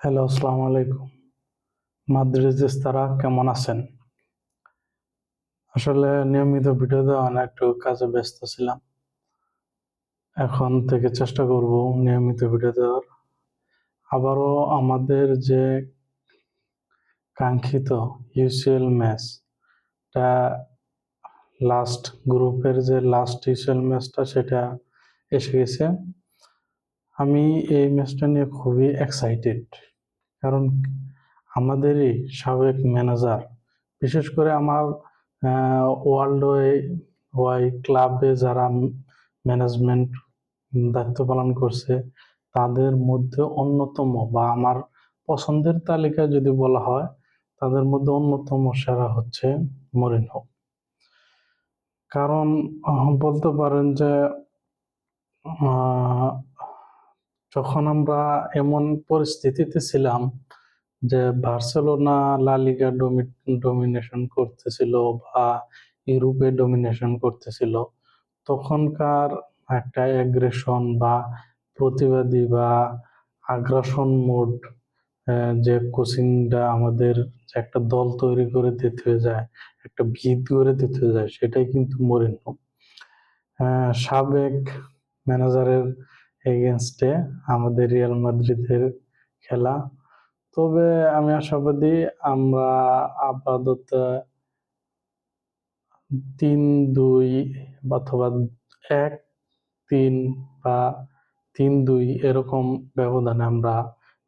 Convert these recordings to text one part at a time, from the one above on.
Hello, আসসালামু আলাইকুম। মাদ্রিদিস্তারা কেমন আছেন? আসলে নিয়মিত ভিডিও দেওয়া না, একটু কাজে ব্যস্ত ছিলাম। এখন থেকে চেষ্টা করব নিয়মিত ভিডিও দেওয়ার। আবারও আমাদের যে কাঙ্ক্ষিত ইউসিএল ম্যাচ, টা গ্রুপের যে লাস্ট ইউসিএল ম্যাচটা সেটা এসে গেছে। আমি এই ম্যাচটা নিয়ে খুবই এক্সাইটেড, কারণ আমাদেরই সাবেক ম্যানেজার, বিশেষ করে আমার ওয়ার্ল্ড ওয়াই ক্লাবে যারা ম্যানেজমেন্ট দায়িত্ব পালন করছে তাদের মধ্যে অন্যতম, বা আমার পছন্দের তালিকায় যদি বলা হয় তাদের মধ্যে অন্যতম সেরা হচ্ছে মরিনহো। কারণ বলতে পারেন যে আহ, যখন আমরা এমন পরিস্থিতিতে ছিলাম যে বার্সেলোনা লা লিগা ডমিনেশন করতেছিল বা ইউরোপে ডমিনেশন করতেছিল, তখনকার একটা অ্যাগ্রেশন বা প্রতিবাদী বা আগ্রাসন মোড, যে কোচিংটা আমাদের যে একটা দল তৈরি করে দিতে যায়, একটা ভিত করে দিতে যায়, সেটাই কিন্তু মরিনহো। সাবেক ম্যানেজারের এগেনস্টে আমাদের রিয়াল মাদ্রিদের খেলা। তবে আমি আশাবাদী আমরা আপাতত ৩-২ অথবা ১-৩ বা ৩-২ এরকম ব্যবধানে আমরা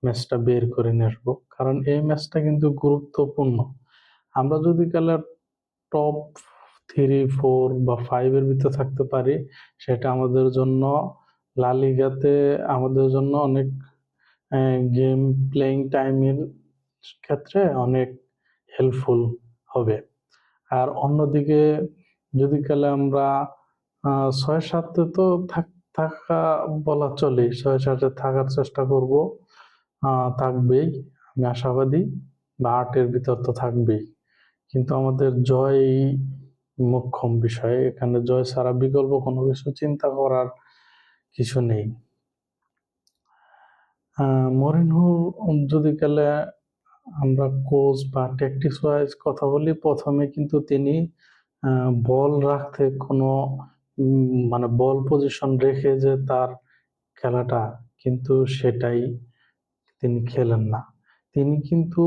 ম্যাচটা বের করে নিয়ে আসবো। কারণ এই ম্যাচটা কিন্তু গুরুত্বপূর্ণ। আমরা যদি খেলার টপ 3, 4 বা 5 এর ভিতরে থাকতে পারি, সেটা আমাদের জন্য লা লিগাতে আমাদের জন্য অনেক গেম প্লেইং টাইমের ক্ষেত্রে অনেক হেল্পফুল হবে। আর অন্যদিকে যদি খেলে আমরা ৬-৭ তো থাকা বলা চলে, ৬-৭ থাকার চেষ্টা করব, থাকবেই, আমি আশাবাদী, বা ৮-এর ভিতর তো থাকবেই। কিন্তু আমাদের জয় মোক্ষম বিষয়, এখানে জয় ছাড়া বিকল্প কোনো কিছু চিন্তা করার কিছু নেই। মরিনহো যদি খেলে আমরা কোচ বা ট্যাকটিক্স ওয়াইজ কথা বলি, প্রথমে কিন্তু তিনি বল রাখতে কোনো মানে বল পজিশন রেখে যে তার খেলাটা, কিন্তু সেটাই তিনি খেলেন না। তিনি কিন্তু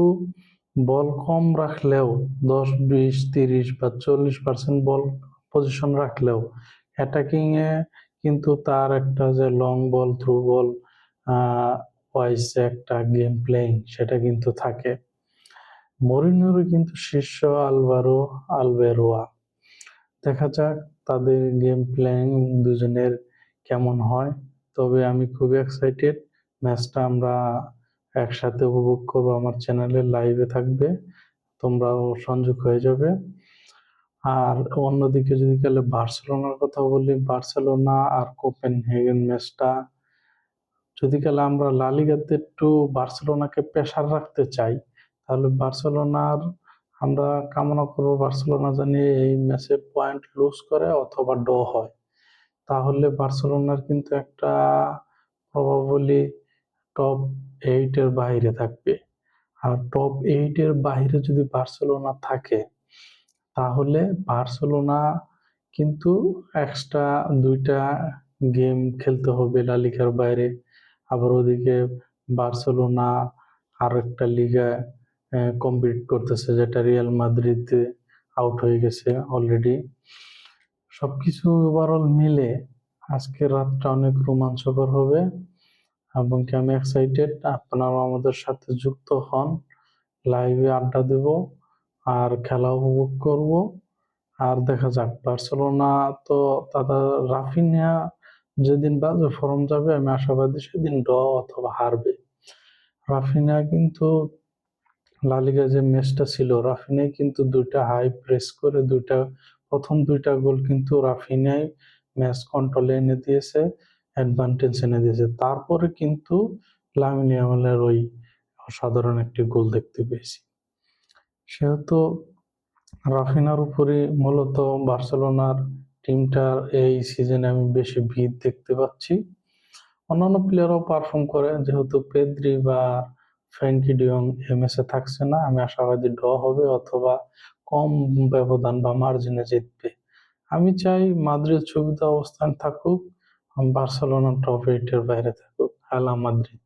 বল কম রাখলেও ১০, ২০, ৩০ বা ৪০% বল পজিশন রাখলেও অ্যাটাকিং এ কিন্তু তার একটা যে long ball, through ball wise একটা গেম প্লেইং, সেটা কিন্তু থাকে। মরিনহোরও কিন্তু শিষ্য আলবেরোয়া। দেখা যাক তাদের গেম প্ল্যান দুজনের কেমন হয়। তবে আমি খুবই এক্সাইটেড। ম্যাচটা আমরা একসাথে উপভোগ করবো, আমার চ্যানেলে লাইভে থাকবে, তোমরাও সংযোগ হয়ে যাবে। আর অন্যদিকে যদি গেলে বার্সেলোনার কথা বলি, বার্সেলোনা আর কোপেনহেগেন ম্যাচটা যদি গেলে আমরা লা লিগাতে একটু বার্সেলোনাকে প্রেসার রাখতে চাই, তাহলে বার্সেলোনার আমরা কামনা করবো বার্সেলোনা জানি এই ম্যাচে পয়েন্ট লুজ করে অথবা ড্র হয়। তাহলে বার্সেলোনার কিন্তু একটা প্রবাবলি টপ 8 এর বাইরে থাকবে। আর টপ 8 এর বাইরে যদি বার্সেলোনা থাকে, তাহলে বার্সেলোনা কিন্তু এক্সট্রা ২টা গেম খেলতে হবে লা লিগার বাইরে। আবার ওদিকে বার্সেলোনা আরেকটা লিগায় কম্পিট করতেছে, যেটা রিয়াল মাদ্রিদ আউট হয়ে গেছে অলরেডি। সবকিছু ওভারঅল মিলে আজকের রাতটা অনেক রোমাঞ্চকর হবে, এবং কি আমি এক্সাইটেড। আপনারাও আমাদের সাথে যুক্ত হন, লাইভে আড্ডা দেব আর খেলা উপভোগ করব। আর দেখা যাক বার্সেলোনা তো তাদের রাফিনিয়া যেদিন বাজে ফর্ম যাবে, আমি আশাবাদী সেদিন ড্র অথবা হারবে। রাফিনিয়া কিন্তু লা লিগায় যে ম্যাচটা ছিল, রাফিনিয়াই কিন্তু ২টা হাই প্রেস করে প্রথম ২টা গোল কিন্তু রাফিনিয়াই ম্যাচ কন্ট্রোলে এনে দিয়েছে, অ্যাডভান্টেজ এনে দিয়েছে। তারপরে কিন্তু লামিন ইয়ামালের ওই অসাধারণ একটি গোল দেখতে পেয়েছি। সেহেতু রাফিনার উপরে মূলত বার্সেলোনার টিমটার এই সিজনে আমি বেশি ভিত দেখতে পাচ্ছি। অন্যান্য প্লেয়ারও পারফর্ম করে, যেহেতু পেদ্রি বা ফ্র্যাঙ্কি ডি জং এমএস এ থাকছে না। আমি আশাবাদী ড্র হবে অথবা কম ব্যবধান বা মার্জিনে জিতবে। আমি চাই মাদ্রিদ সুবিধা অবস্থান থাকুক, বার্সেলোনা টপ 8 এর বাইরে থাকুক। হালা মাদ্রিদ।